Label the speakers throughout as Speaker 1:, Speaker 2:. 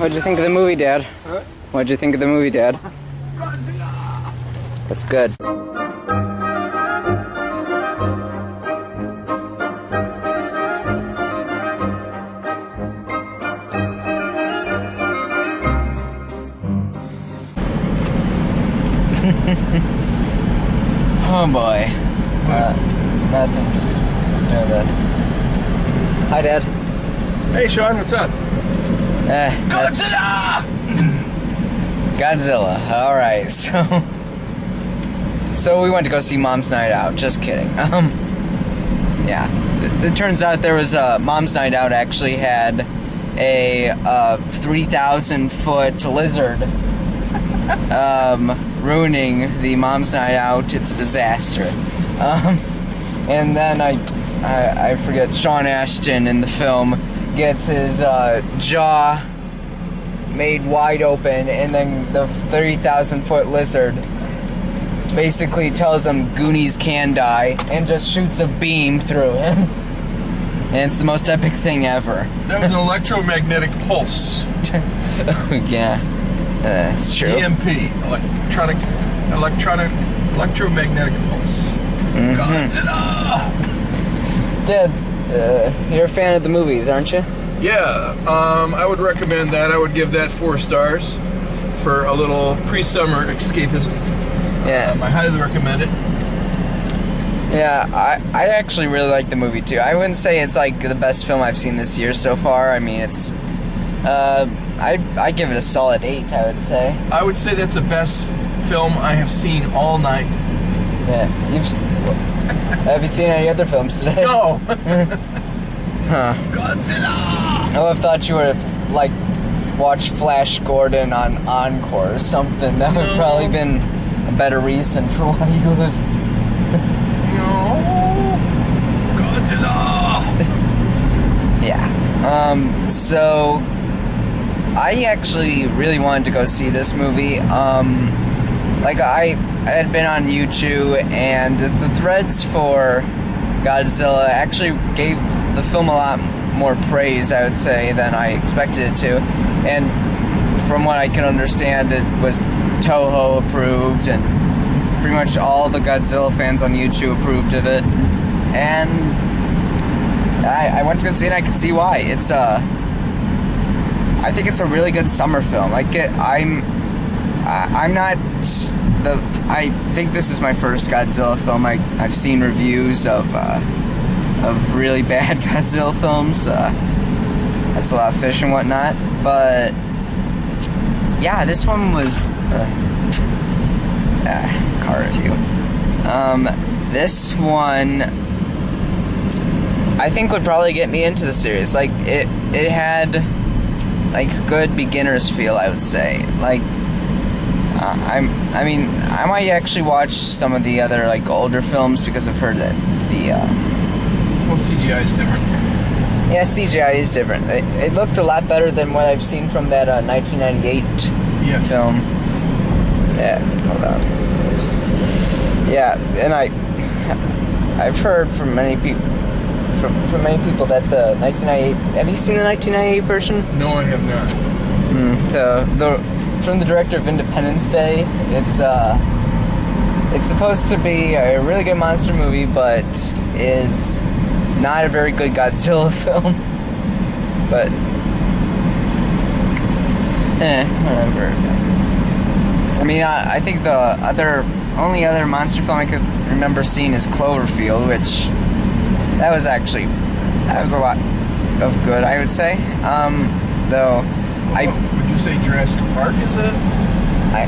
Speaker 1: What'd you think of the movie, Dad?
Speaker 2: Huh?
Speaker 1: What'd you think of the movie, Dad? That's good. Oh boy. Nothing, just doing that. Hi, Dad.
Speaker 2: Hey, Sean, what's up?
Speaker 1: Godzilla! Godzilla. Alright, so we went to go see Mom's Night Out. Just kidding. Yeah. It turns out there was a Mom's Night Out actually had a 3,000-foot lizard ruining the Mom's Night Out. It's a disaster. And then I forget, Sean Ashton in the film gets his jaw made wide open, and then the 30,000-foot lizard basically tells him Goonies can die and just shoots a beam through him. And it's the most epic thing ever.
Speaker 2: That was an electromagnetic pulse.
Speaker 1: Oh, yeah. That's true.
Speaker 2: EMP, electromagnetic pulse.
Speaker 1: Mm-hmm.
Speaker 2: Godzilla!
Speaker 1: Dad, you're a fan of the movies, aren't you?
Speaker 2: Yeah, I would recommend that. I would give that 4 stars for a little pre-summer escapism.
Speaker 1: Yeah.
Speaker 2: I highly recommend it.
Speaker 1: Yeah, I actually really like the movie too. I wouldn't say it's like the best film I've seen this year so far. I mean, it's I give it a solid 8, I would say.
Speaker 2: I would say that's the best film I have seen all night.
Speaker 1: Yeah. Have you seen any other films today?
Speaker 2: No.
Speaker 1: Huh.
Speaker 2: Godzilla!
Speaker 1: I would have thought you would have, like, watched Flash Gordon on Encore or something. That would have probably been a better reason for why you would have...
Speaker 2: No. Godzilla!
Speaker 1: Yeah. So I actually really wanted to go see this movie. Like I had been on YouTube, and the threads for Godzilla actually gave the film a lot more praise, I would say, than I expected it to. And from what I can understand, it was Toho approved, and pretty much all the Godzilla fans on YouTube approved of it. And I went to go see it, and I could see why. It's I think it's a really good summer film. Like I think this is my first Godzilla film. I've seen reviews of really bad Godzilla films. That's a lot of fish and whatnot. But yeah, this one was car review. This one I think would probably get me into the series. Like it had like good beginner's feel, I would say. Like I might actually watch some of the other like older films because I've heard that
Speaker 2: Well, CGI is different.
Speaker 1: Yeah, CGI is different. It looked a lot better than what I've seen from that 1998 film. Yeah, hold on. Yeah, and I've heard from many people that the 1998. Have you seen the 1998 version?
Speaker 2: No, I have not.
Speaker 1: It's from the director of Independence Day. It's supposed to be a really good monster movie, but is not a very good Godzilla film. But whatever. I mean, I think the only other monster film I could remember seeing is Cloverfield, which that was a lot of good, I would say. Would you say Jurassic Park is a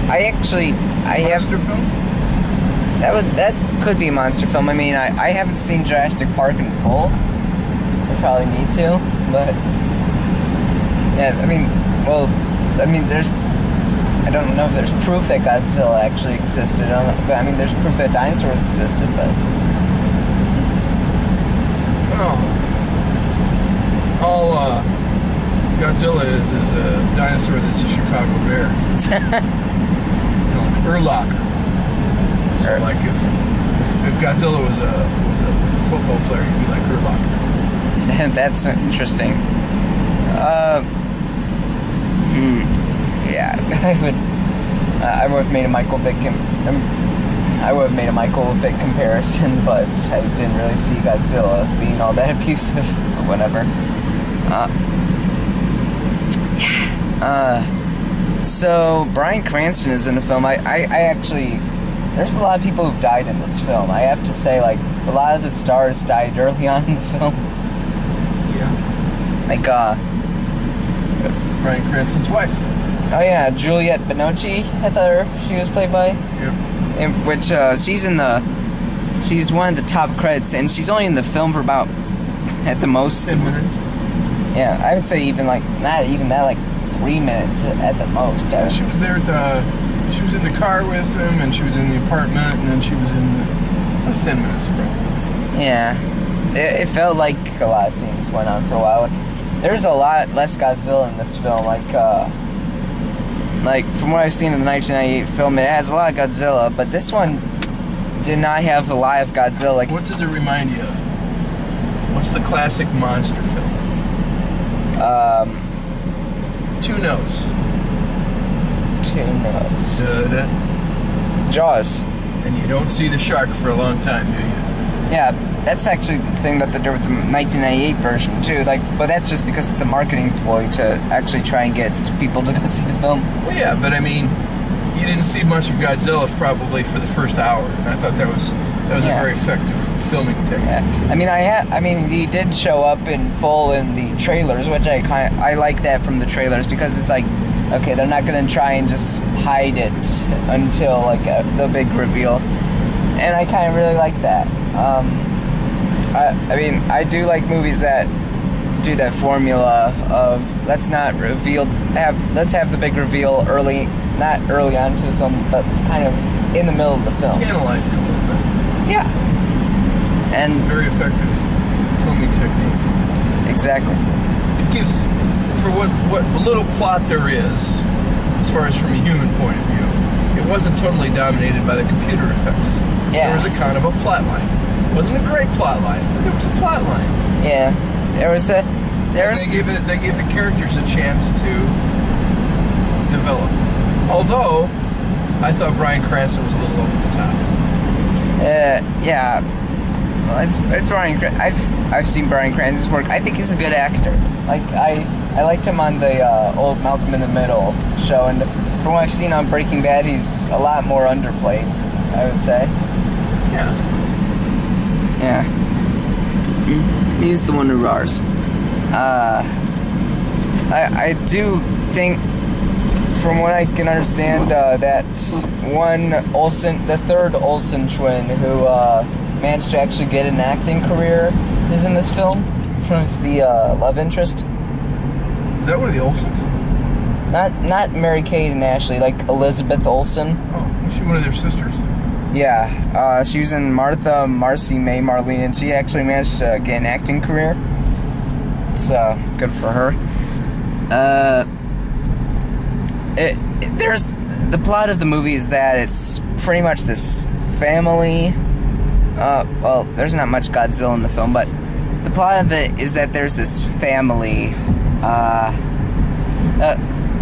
Speaker 1: monster
Speaker 2: film?
Speaker 1: That could be a monster film. I mean, I haven't seen Jurassic Park in full. I probably need to, but yeah, I don't know if there's proof that Godzilla actually existed. But I mean, there's proof that dinosaurs existed, but
Speaker 2: all Godzilla is a dinosaur that's a Chicago bear. Like Urlacher. So like if Godzilla was a football player, he'd be like Urlacher.
Speaker 1: That's interesting. I would have made a Michael Vick comparison, but I didn't really see Godzilla being all that abusive or whatever. So Bryan Cranston is in the film. I actually, there's a lot of people who've died in this film. I have to say, like, a lot of the stars died early on in the film.
Speaker 2: Yeah.
Speaker 1: Like,
Speaker 2: Bryan Cranston's wife.
Speaker 1: Oh yeah, Juliette Binoche, I thought she was played by.
Speaker 2: Yep.
Speaker 1: Which, she's one of the top credits, and she's only in the film for about, at the most,
Speaker 2: 10 minutes.
Speaker 1: Yeah, I would say even, like, not even that, like, 3 minutes at the most.
Speaker 2: Yeah, she was there she was in the car with him, and she was in the apartment, and then she was in it was 10 minutes, bro.
Speaker 1: Yeah. It felt like a lot of scenes went on for a while. There's a lot less Godzilla in this film, like from what I've seen in the 1998 film, it has a lot of Godzilla, but this one did not have a lot of Godzilla. Like,
Speaker 2: what does it remind you of? What's the classic monster film? Two notes.
Speaker 1: Jaws.
Speaker 2: And you don't see the shark for a long time, do you?
Speaker 1: Yeah, that's actually the thing that they did with the 1998 version too. Like, but that's just because it's a marketing ploy to actually try and get people to go see the film.
Speaker 2: Well, yeah, but I mean, you didn't see much of Godzilla probably for the first hour, and I thought that was a very effective filming technique.
Speaker 1: Yeah. I mean, he did show up in full in the trailers, which I like that from the trailers, because it's like, okay, they're not gonna try and just hide it until like the big reveal, and I kind of really like that. I mean, I do like movies that do that formula of let's have the big reveal early, not early on to the film, but kind of in the middle of the film.
Speaker 2: Analyze it a little bit.
Speaker 1: Yeah. And
Speaker 2: it's a very effective filming technique.
Speaker 1: Exactly.
Speaker 2: It gives, for what little plot there is, as far as from a human point of view, it wasn't totally dominated by the computer effects.
Speaker 1: Yeah.
Speaker 2: There was a kind of a plot line. It wasn't a great plot line, but there was a plot line.
Speaker 1: Yeah. They gave the characters a chance to develop. Although, I thought Bryan Cranston was a little over the top. Yeah. Well, it's Bryan Cranston. I've seen Bryan Cranston's work. I think he's a good actor. Like, I liked him on the old Malcolm in the Middle show, and from what I've seen on Breaking Bad, he's a lot more underplayed, I would say.
Speaker 2: Yeah.
Speaker 1: Yeah. He's the one who roars. I do think, from what I can understand, that the third Olsen twin, who managed to actually get an acting career, is in this film. Who's the love interest?
Speaker 2: Is that one of the Olsens?
Speaker 1: Not Mary Kate and Ashley, like Elizabeth Olsen.
Speaker 2: Oh, was she one of their sisters?
Speaker 1: Yeah, she was in Martha, Marcy, May, Marlene, and she actually managed to get an acting career. So, good for her. There's the plot of the movie is that it's pretty much this family. Well, there's not much Godzilla in the film, but the plot of it is that there's this family,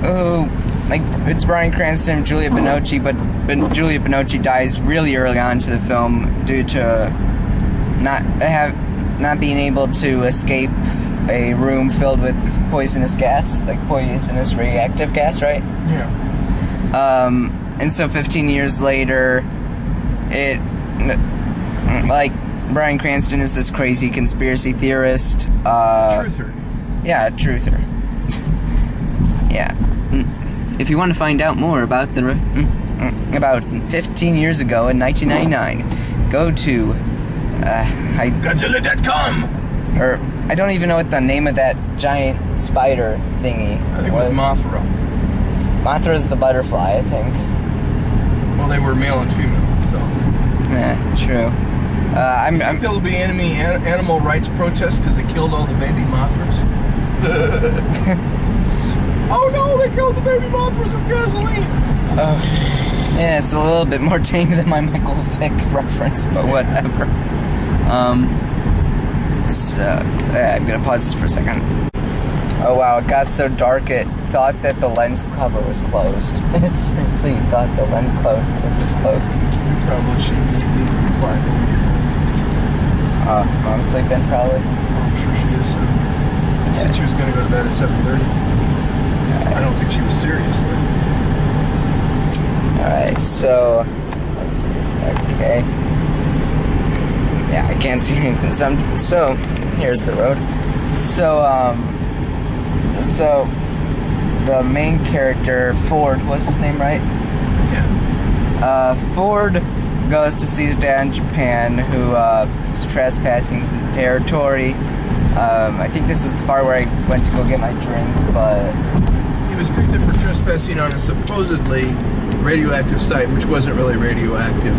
Speaker 1: who, like, it's Bryan Cranston and Juliette Binoche, but Juliette Binoche dies really early on to the film due to not being able to escape a room filled with poisonous gas, like poisonous radioactive gas, right?
Speaker 2: Yeah.
Speaker 1: And so 15 years later, Bryan Cranston is this crazy conspiracy theorist.
Speaker 2: Truther.
Speaker 1: Yeah, truther. Yeah. If you want to find out more about about 15 years ago in 1999, go to
Speaker 2: Godzilla.com.
Speaker 1: Or I don't even know what the name of that giant spider thingy.
Speaker 2: I think it was Mothra.
Speaker 1: Mothra's the butterfly, I think.
Speaker 2: Well, they were male and female, so.
Speaker 1: Yeah, true. I
Speaker 2: think there'll be animal rights protests because they killed all the baby Mothras. Oh no, they killed the baby Mothras with gasoline.
Speaker 1: Yeah, it's a little bit more tame than my Michael Vick reference, but whatever. So, I'm gonna pause this for a second. Oh wow, it got so dark it thought that the lens cover was closed. It seriously thought the lens cover was closed.
Speaker 2: We probably should need to be quiet when we get home.
Speaker 1: Mom's sleeping probably?
Speaker 2: I'm sure she is. She said she was going to go to bed at 7:30. I don't think she was serious though.
Speaker 1: Alright, so let's see. Okay. Yeah, I can't see anything. So here's the road. So the main character, Ford, what's his name, right?
Speaker 2: Yeah.
Speaker 1: Ford goes to see his dad in Japan, who is trespassing territory. I think this is the part where I went to go get my drink, but
Speaker 2: He was picked up for trespassing on a supposedly radioactive site, which wasn't really radioactive.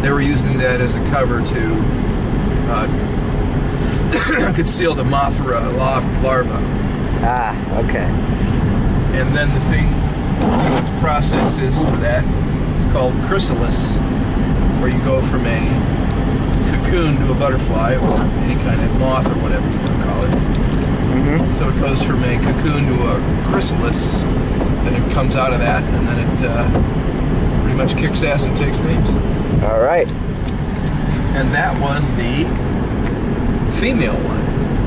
Speaker 2: They were using that as a cover to conceal the Mothra larva.
Speaker 1: Ah, okay.
Speaker 2: And then the thing, what the process is for that, it's called chrysalis, where you go from a cocoon to a butterfly, or any kind of moth, or whatever you want to call it.
Speaker 1: Mm-hmm.
Speaker 2: So it goes from a cocoon to a chrysalis, and it comes out of that, and then it pretty much kicks ass and takes names.
Speaker 1: All right.
Speaker 2: And that was the female one.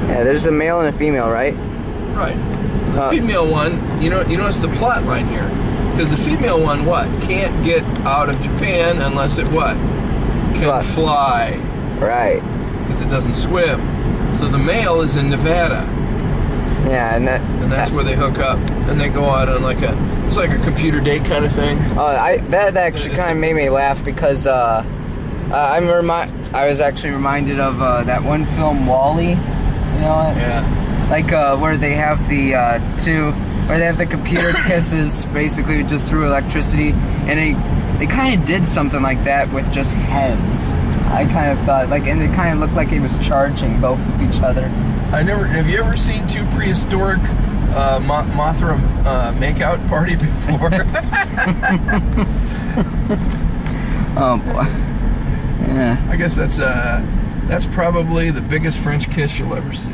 Speaker 1: Yeah, there's a male and a female, right?
Speaker 2: Right. The female one, you notice the plot line here. Because the female one, what? Can't get out of Japan unless it what? Can fly.
Speaker 1: Right.
Speaker 2: Because it doesn't swim. So the male is in Nevada.
Speaker 1: Yeah, and
Speaker 2: that's where they hook up. And they go out on it's like a computer date kind of thing.
Speaker 1: That actually kind of made me laugh because I was actually reminded of that one film, WALL-E. You know what?
Speaker 2: Yeah.
Speaker 1: Like where they have the computer kisses basically just through electricity, and they kind of did something like that with just heads. I kind of thought and it kind of looked like it was charging both of each other.
Speaker 2: Have you ever seen two prehistoric Mothra makeout party before?
Speaker 1: Oh boy. Yeah.
Speaker 2: I guess that's probably the biggest French kiss you'll ever see.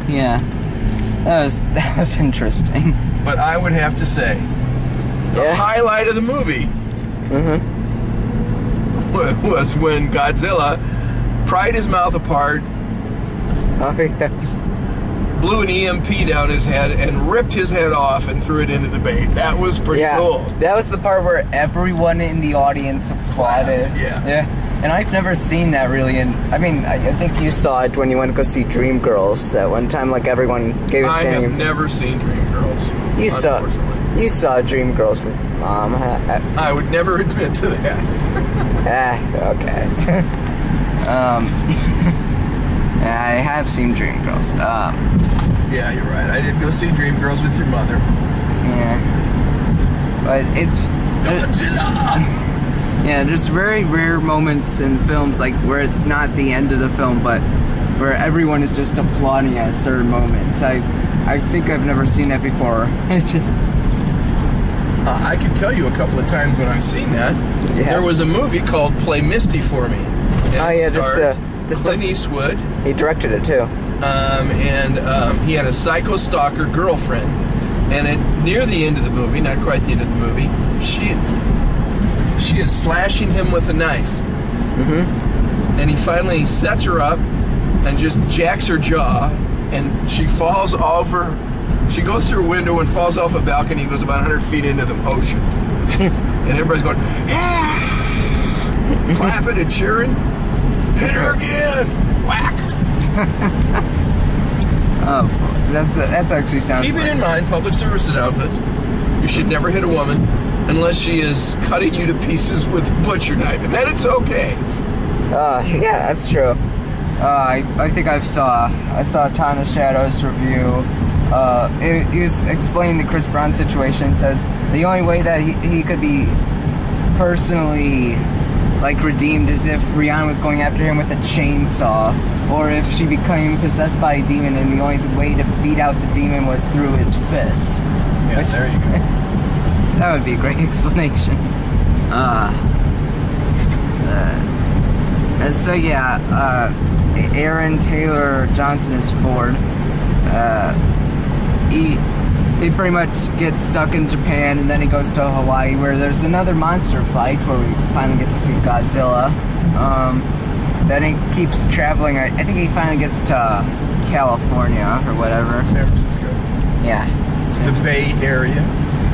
Speaker 1: Yeah. That was interesting.
Speaker 2: But I would have to say, the highlight of the movie was when Godzilla pried his mouth apart, blew an EMP down his head, and ripped his head off and threw it into the bait. That was pretty cool.
Speaker 1: That was the part where everyone in the audience applauded. Yeah. And I've never seen that really, and I mean, I think you saw it when you went to go see Dreamgirls that one time. Like everyone gave a standing.
Speaker 2: I have never seen Dreamgirls.
Speaker 1: You saw Dreamgirls with Mom.
Speaker 2: I would never admit to that.
Speaker 1: Okay. I have seen Dreamgirls.
Speaker 2: Yeah, you're right. I did go see Dreamgirls with your mother.
Speaker 1: Yeah, but it's
Speaker 2: Godzilla.
Speaker 1: Yeah, there's very rare moments in films where it's not the end of the film, but where everyone is just applauding at a certain moment. I think I've never seen that before. It's just...
Speaker 2: I can tell you a couple of times when I've seen that. Yeah. There was a movie called Play Misty for Me. And it starred Clint Eastwood.
Speaker 1: He directed it too.
Speaker 2: He had a psycho stalker girlfriend. And near the end of the movie, not quite the end of the movie, she is slashing him with a knife. Mm-hmm. And he finally sets her up and just jacks her jaw, and she falls over. She goes through a window and falls off a balcony, goes about 100 feet into the ocean. And everybody's going, yeah! Clapping and cheering. Hit her again! Whack!
Speaker 1: Oh, that's actually sounds
Speaker 2: Keep it in mind, public service announcement. You should never hit a woman unless she is cutting you to pieces with a butcher knife, and then it's okay.
Speaker 1: Yeah, that's true. I think I saw Ton of Shadows review. He was explaining the Chris Brown situation. Says the only way that he could be personally redeemed is if Rihanna was going after him with a chainsaw, or if she became possessed by a demon, and the only way to beat out the demon was through his fists.
Speaker 2: Yeah, there you go.
Speaker 1: That would be a great explanation. So yeah, Aaron Taylor Johnson is Ford. he pretty much gets stuck in Japan, and then he goes to Hawaii, where there's another monster fight where we finally get to see Godzilla. Then he keeps traveling. I think he finally gets to California or whatever.
Speaker 2: San Francisco.
Speaker 1: Yeah.
Speaker 2: The Bay Area.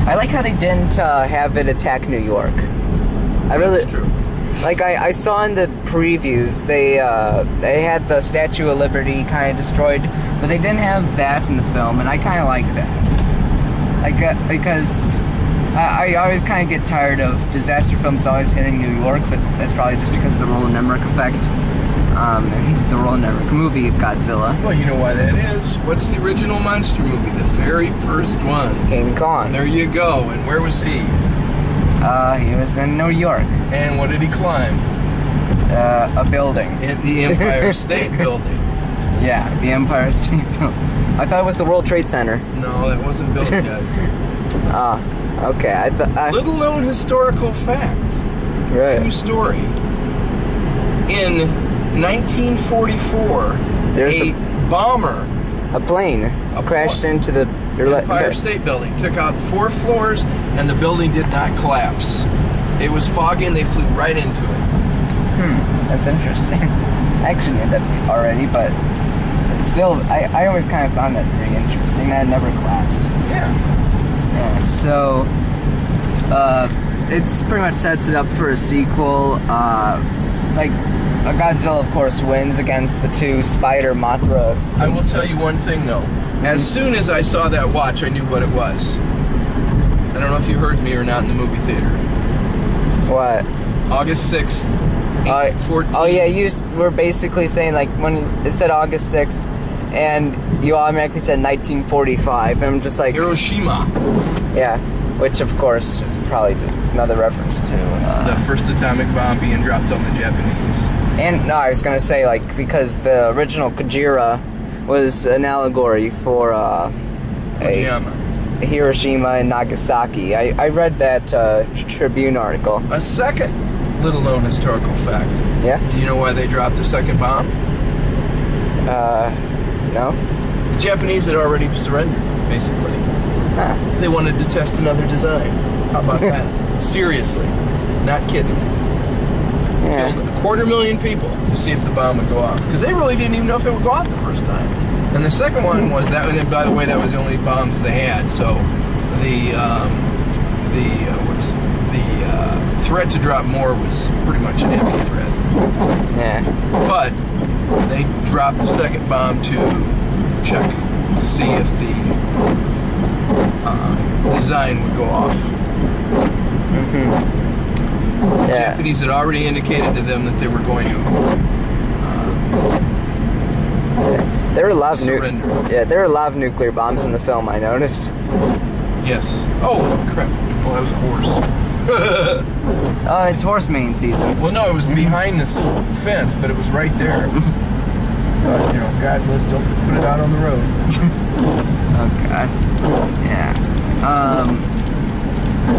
Speaker 1: I like how they didn't have it attack New York.
Speaker 2: That's true.
Speaker 1: Like I saw in the previews, they had the Statue of Liberty kind of destroyed, but they didn't have that in the film, and I kind of like that. Because I always kind of get tired of disaster films always hitting New York, but that's probably just because of the Roland Emmerich effect, and the Roland Emmerich movie, Godzilla.
Speaker 2: Well, you know why that is. What's the original monster movie? The very first one.
Speaker 1: King Kong.
Speaker 2: There you go. And where was he?
Speaker 1: He was in New York.
Speaker 2: And what did he climb?
Speaker 1: A building.
Speaker 2: In the Empire State Building.
Speaker 1: Yeah, the Empire State Building. I thought it was the World Trade Center.
Speaker 2: No, that wasn't built yet.
Speaker 1: Okay.
Speaker 2: Little known historical fact.
Speaker 1: Right.
Speaker 2: True story. In 1944,
Speaker 1: There's
Speaker 2: a bomber,
Speaker 1: a plane, crashed into the
Speaker 2: Empire State Building, took out 4 floors, and the building did not collapse. It was foggy, and they flew right into it.
Speaker 1: That's interesting. I actually knew that already, but it's still, I always kind of found that pretty interesting. That it never collapsed.
Speaker 2: Yeah.
Speaker 1: Yeah, so, it's pretty much sets it up for a sequel. Godzilla, of course, wins against the 2 Spider Mothra.
Speaker 2: I will tell you one thing, though. As soon as I saw that watch, I knew what it was. I don't know if you heard me or not in the movie theater.
Speaker 1: What?
Speaker 2: August 6th, 8/14.
Speaker 1: Oh yeah, you were basically saying, like, when it said August 6th, and you automatically said 1945, and I'm just like...
Speaker 2: Hiroshima.
Speaker 1: Yeah, which of course is probably just another reference to...
Speaker 2: the first atomic bomb being dropped on the Japanese.
Speaker 1: And, no, I was gonna say, like, because the original Kojira was an allegory for, Hiroshima and Nagasaki. I read that, Tribune article.
Speaker 2: A second little-known historical fact.
Speaker 1: Yeah?
Speaker 2: Do you know why they dropped the second bomb?
Speaker 1: No?
Speaker 2: The Japanese had already surrendered, basically.
Speaker 1: Huh.
Speaker 2: They wanted to test another design. How about that? Seriously. Not kidding.
Speaker 1: Yeah.
Speaker 2: Killed 250,000 people to see if the bomb would go off. Because they really didn't even know if it would go off the first time. And the second one was that, and by the way, that was the only bombs they had. So the threat to drop more was pretty much an empty threat.
Speaker 1: Yeah.
Speaker 2: But they dropped the second bomb to check to see if the design would go off. The Japanese had already indicated to them that they were going to
Speaker 1: there were a lot of
Speaker 2: surrender.
Speaker 1: there were a lot of nuclear bombs in the film, I noticed.
Speaker 2: Yes. Oh, crap. Oh, that was a horse.
Speaker 1: Oh, it's horse mating season.
Speaker 2: Well, no, it was behind this fence, but it was right there. It was, God, don't put it out on the road.
Speaker 1: Oh, God. Yeah.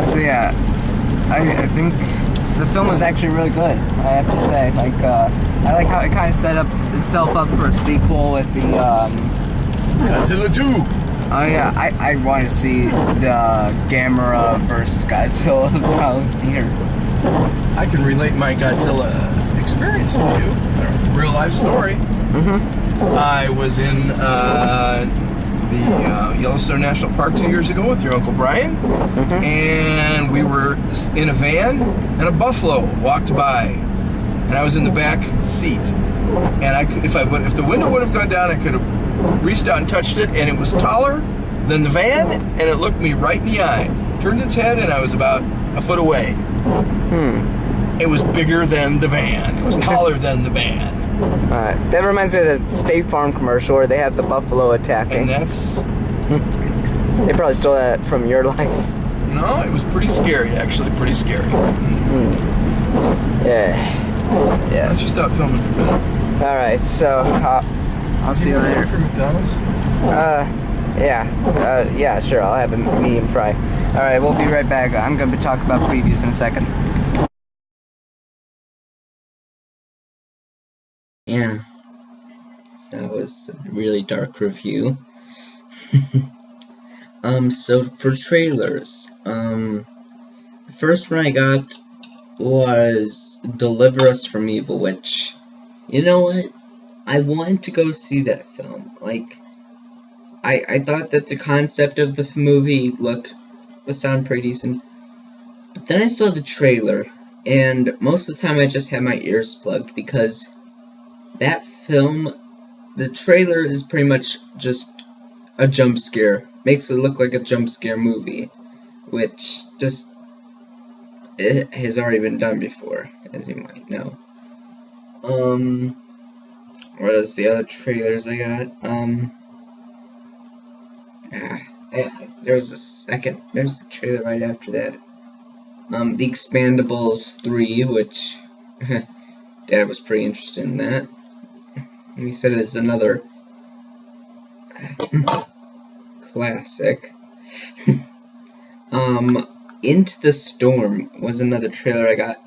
Speaker 1: So, yeah. I think the film was actually really good, I have to say. Like, I like how it kind of set itself up for a sequel with the,
Speaker 2: Godzilla 2!
Speaker 1: Oh yeah, I want to see the Gamera versus Godzilla here.
Speaker 2: I can relate my Godzilla experience to you. It's a real life story. I was in the Yellowstone National Park 2 years ago with your Uncle Brian, and we were in a van, and a buffalo walked by, and I was in the back seat. And if the window would have gone down, I could have reached out and touched it, and it was taller than the van, and it looked me right in the eye. Turned its head, and I was about a foot away. It was bigger than the van. It was taller than the van.
Speaker 1: That reminds me of the State Farm commercial where they have the buffalo attacking.
Speaker 2: And that's...
Speaker 1: They probably stole that from your life.
Speaker 2: No, it was pretty scary, actually. Pretty scary.
Speaker 1: Yeah.
Speaker 2: Let's just stop filming for a minute.
Speaker 1: Alright, so I'll see you later.
Speaker 2: For McDonald's?
Speaker 1: Yeah, sure, I'll have a medium fry. Alright, we'll be right back. I'm going to talk about previews in a second. Yeah. So that was a really dark review. So for trailers, the first one I got was Deliver Us from Evil, which, you know what? I wanted to go see that film. Like, I thought that the concept of the movie would sound pretty decent. But then I saw the trailer, and most of the time I just had my ears plugged because that film, the trailer is pretty much just a jump scare. Makes it look like a jump scare movie, which just it has already been done before, as you might know. What is the other trailers I got? There's a trailer right after that. The Expandables 3, which Dad was pretty interested in that. He said it's another classic. Into the Storm was another trailer I got,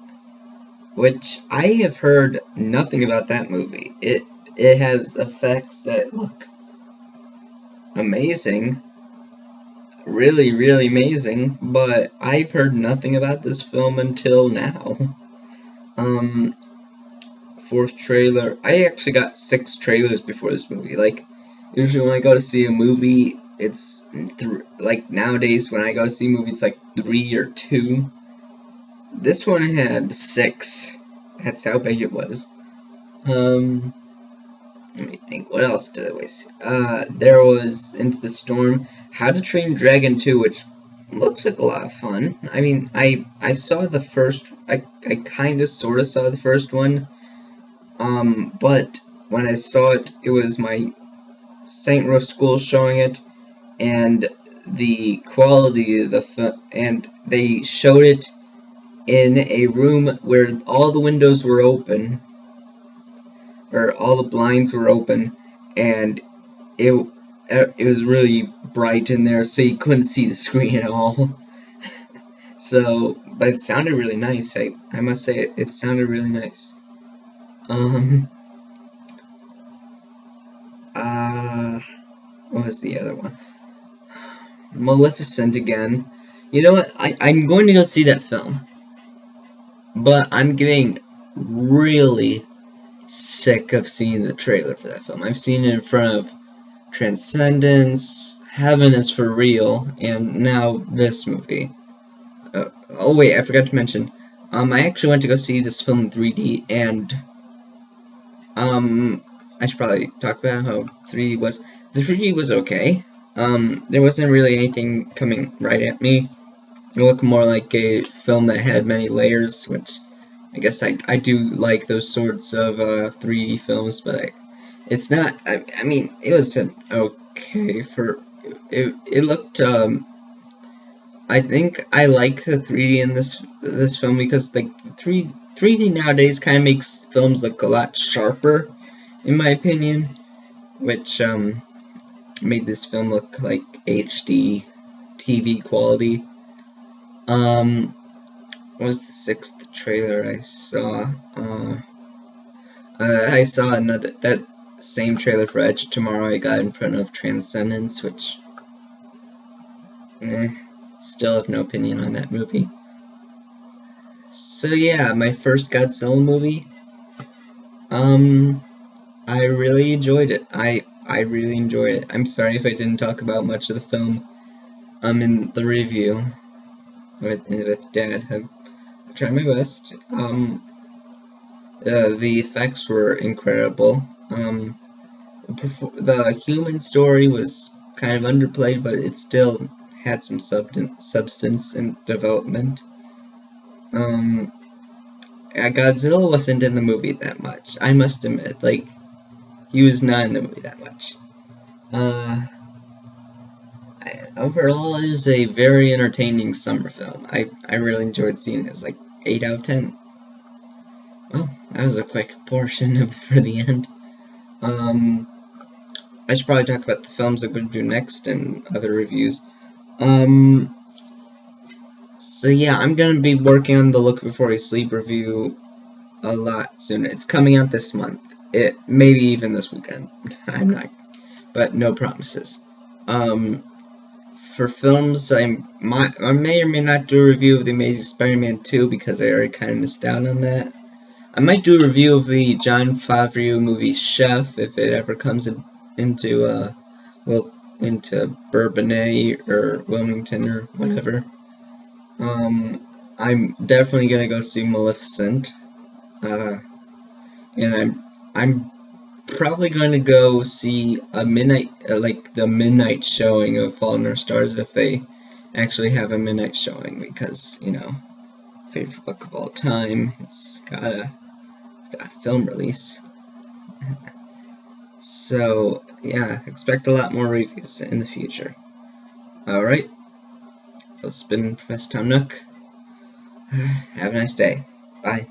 Speaker 1: which I have heard nothing about that movie. It has effects that look amazing, really, really amazing, but I've heard nothing about this film until now. Fourth trailer, I actually got 6 trailers before this movie. Like, usually when I go to see a movie, it's like nowadays when I go to see a movie, it's like 3 or 2. This one had 6. That's how big it was. Let me think. What else did I see? There was Into the Storm, How to Train Your Dragon 2, which looks like a lot of fun. I mean, I saw the first. I kind of sort of saw the first one. But when I saw it, it was my St. Rose school showing it, and the quality of the and they showed it in a room where all the windows were open, or all the blinds were open, and it was really bright in there, so you couldn't see the screen at all. So, but it sounded really nice. I must say it sounded really nice. What was the other one? Maleficent again. You know what? I'm going to go see that film. But I'm getting really sick of seeing the trailer for that film. I've seen it in front of Transcendence, Heaven is for Real, and now this movie. Oh wait, I forgot to mention. I actually went to go see this film in 3D, and I should probably talk about how 3D was. The 3D was okay. There wasn't really anything coming right at me. It looked more like a film that had many layers, which I guess I do like those sorts of 3D films, but it's not. I mean, it was an okay for. It looked. I think I like the 3D in this film because like the 3D nowadays kind of makes films look a lot sharper, in my opinion, which made this film look like HD TV quality. What was the 6th trailer I saw? I saw that same trailer for Edge of Tomorrow I got in front of Transcendence, which still have no opinion on that movie. So yeah, my first Godzilla movie. I really enjoyed it. I really enjoyed it. I'm sorry if I didn't talk about much of the film in the review with Dad. I tried my best. The effects were incredible. The human story was kind of underplayed, but it still had some substance and development. Godzilla wasn't in the movie that much, I must admit. Like, he was not in the movie that much. Overall, it was a very entertaining summer film. I really enjoyed seeing it. It was like 8 out of 10. Well, that was a quick portion for the end. I should probably talk about the films I'm going to do next and other reviews. So yeah, I'm going to be working on the Look Before You Sleep review a lot soon. It's coming out this month. It maybe even this weekend. I'm not, but no promises. For for films, I may or may not do a review of The Amazing Spider-Man 2 because I already kind of missed out on that. I might do a review of the Jon Favreau movie Chef if it ever comes into Bourbonnais or Wilmington or whatever. I'm definitely gonna go see Maleficent, and I'm probably going to go see a the midnight showing of Fault in Our Stars if they actually have a midnight showing, because, you know, favorite book of all time, it's got a film release. So yeah, expect a lot more reviews in the future. Alright, this has been Professor Tom Nook. Have a nice day. Bye.